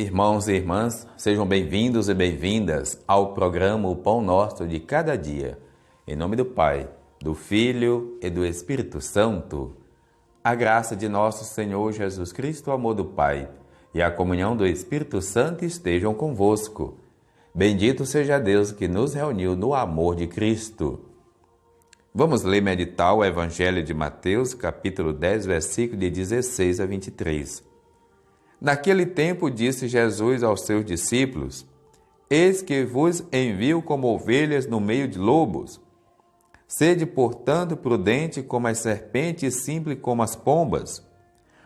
Irmãos e irmãs, sejam bem-vindos e bem-vindas ao programa O Pão Nosso de Cada Dia. Em nome do Pai, do Filho e do Espírito Santo, a graça de nosso Senhor Jesus Cristo, o amor do Pai e a comunhão do Espírito Santo estejam convosco. Bendito seja Deus que nos reuniu no amor de Cristo. Vamos ler e meditar o Evangelho de Mateus, capítulo 10, versículo de 16 a 23. Naquele tempo disse Jesus aos seus discípulos: Eis que vos envio como ovelhas no meio de lobos. Sede, portanto, prudente como as serpentes e simples como as pombas.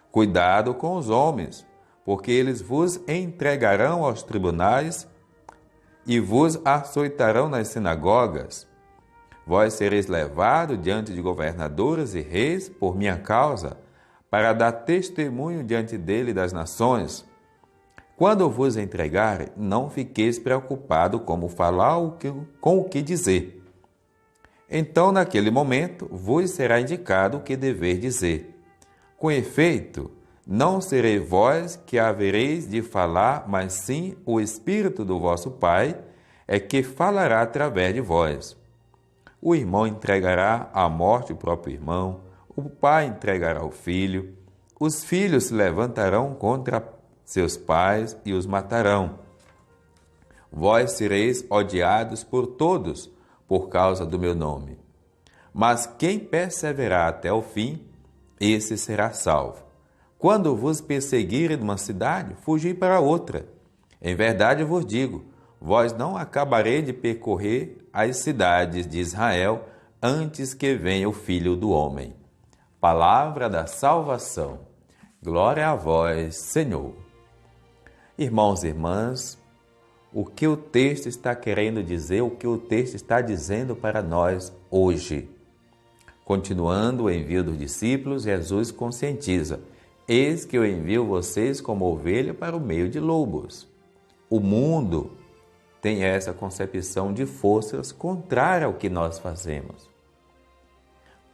Cuidado com os homens, porque eles vos entregarão aos tribunais e vos açoitarão nas sinagogas. Vós sereis levados diante de governadores e reis por minha causa, para dar testemunho diante dele das nações. Quando vos entregarem, não fiqueis preocupados como falar com o que dizer. Então, naquele momento, vos será indicado o que dever dizer. Com efeito, não serei vós que havereis de falar, mas sim o Espírito do vosso Pai é que falará através de vós. O irmão entregará à morte o próprio irmão, o pai entregará o filho, os filhos se levantarão contra seus pais e os matarão. Vós sereis odiados por todos por causa do meu nome. Mas quem perseverar até o fim, esse será salvo. Quando vos perseguirem numa cidade, fugi para outra. Em verdade vos digo, vós não acabareis de percorrer as cidades de Israel antes que venha o Filho do Homem. Palavra da salvação. Glória a vós, Senhor. Irmãos e irmãs, o que o texto está querendo dizer, o que o texto está dizendo para nós hoje? Continuando o envio dos discípulos, Jesus conscientiza: Eis que eu envio vocês como ovelha para o meio de lobos. O mundo tem essa concepção de forças contrária ao que nós fazemos.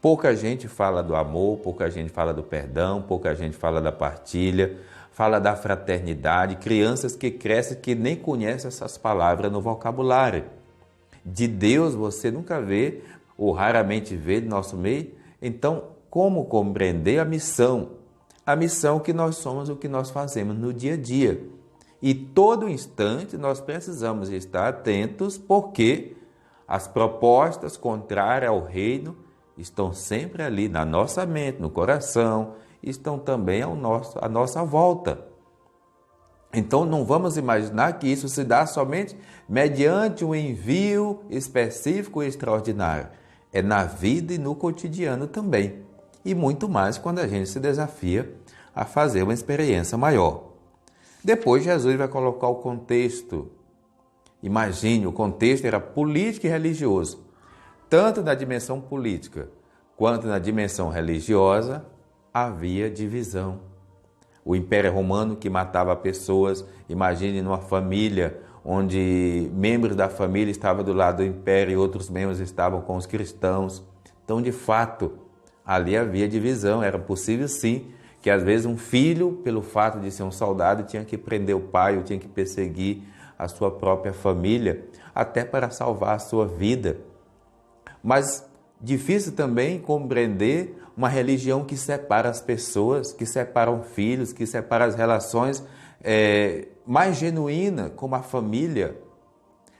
Pouca gente fala do amor, pouca gente fala do perdão, pouca gente fala da partilha, fala da fraternidade, crianças que crescem que nem conhecem essas palavras no vocabulário. De Deus você nunca vê, ou raramente vê no nosso meio. Então, como compreender a missão? A missão que nós somos, o que nós fazemos no dia a dia. E todo instante nós precisamos estar atentos, porque as propostas contrárias ao reino estão sempre ali na nossa mente, no coração, estão também à nossa volta. Então não vamos imaginar que isso se dá somente mediante um envio específico e extraordinário. É na vida e no cotidiano também. E muito mais quando a gente se desafia a fazer uma experiência maior. Depois Jesus vai colocar o contexto. Imagine, o contexto era político e religioso. Tanto na dimensão política quanto na dimensão religiosa, havia divisão. O Império Romano que matava pessoas, imagine numa família onde membros da família estavam do lado do Império e outros membros estavam com os cristãos. Então, de fato, ali havia divisão. Era possível, sim, que às vezes um filho, pelo fato de ser um soldado, tinha que prender o pai ou tinha que perseguir a sua própria família, até para salvar a sua vida. Mas difícil também compreender uma religião que separa as pessoas, que separa filhos, que separa as relações mais genuínas, como a família.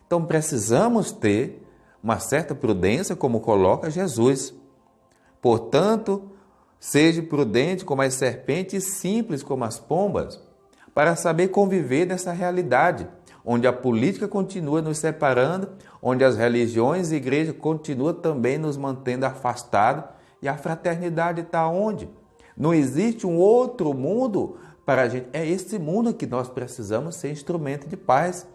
Então precisamos ter uma certa prudência, como coloca Jesus. Portanto, seja prudente como as serpentes e simples como as pombas, para saber conviver nessa realidade, onde a política continua nos separando, onde as religiões e igrejas continuam também nos mantendo afastados, e a fraternidade está onde? Não existe um outro mundo para a gente. É esse mundo que nós precisamos ser instrumento de paz.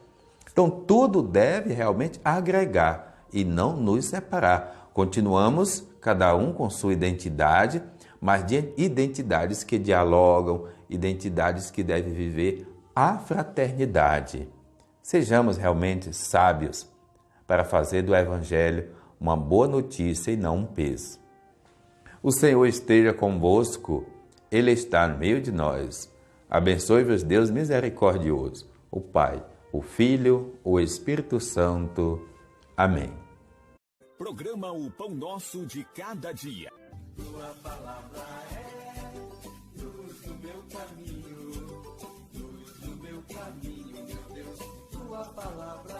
Então, tudo deve realmente agregar e não nos separar. Continuamos, cada um com sua identidade, mas de identidades que dialogam, identidades que devem viver a fraternidade. Sejamos realmente sábios para fazer do Evangelho uma boa notícia e não um peso. O Senhor esteja convosco, Ele está no meio de nós. Abençoe-vos Deus misericordioso, o Pai, o Filho, o Espírito Santo. Amém. Programa O Pão Nosso de Cada Dia. Tua palavra é luz do meu caminho, meu Deus. Tua palavra